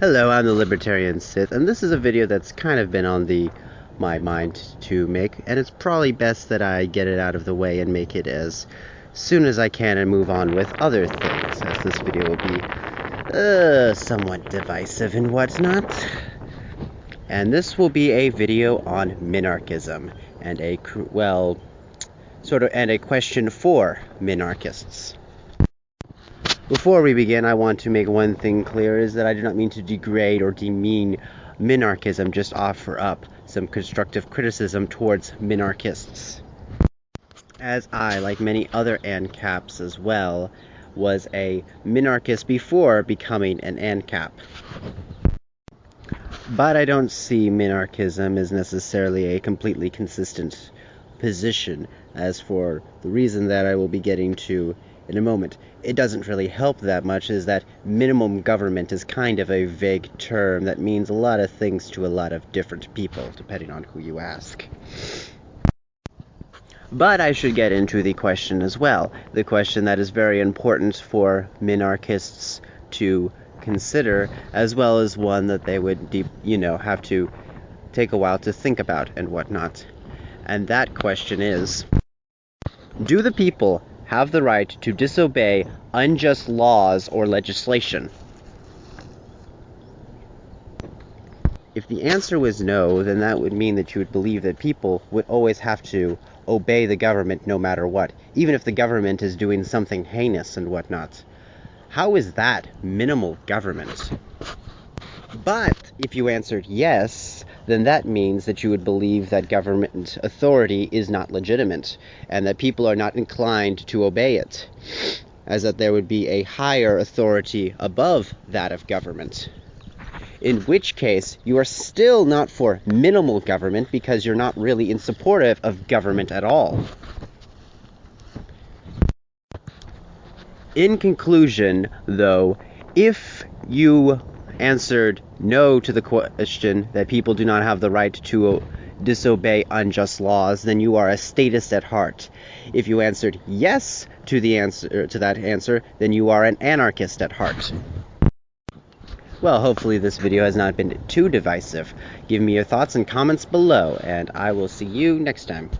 Hello, I'm the Libertarian Sith, and this is a video that's kind of been on my mind to make, and it's probably best that I get it out of the way and make it as soon as I can and move on with other things, as this video will be somewhat divisive and whatnot. And this will be a video on minarchism and a question for minarchists. Before we begin, I want to make one thing clear, is that I do not mean to degrade or demean minarchism, just offer up some constructive criticism towards minarchists. As I, like many other ANCAPs as well, was a minarchist before becoming an ANCAP. But I don't see minarchism as necessarily a completely consistent position, as for the reason that I will be getting to in a moment. It doesn't really help that much, is that minimum government is kind of a vague term that means a lot of things to a lot of different people, depending on who you ask. But I should get into the question as well, the question that is very important for minarchists to consider, as well as one that they would have to take a while to think about and whatnot. And that question is, do the people have the right to disobey unjust laws or legislation? If the answer was no, then that would mean that you would believe that people would always have to obey the government no matter what, even if the government is doing something heinous and whatnot. How is that minimal government? But if you answered yes, then that means that you would believe that government authority is not legitimate, and that people are not inclined to obey it, as that there would be a higher authority above that of government. In which case, you are still not for minimal government, because you're not really in support of government at all. In conclusion, though, if you answered no to the question that people do not have the right to disobey unjust laws, then you are a statist at heart. If you answered yes to that answer, then you are an anarchist at heart. Well, hopefully this video has not been too divisive. Give me your thoughts and comments below, and I will see you next time.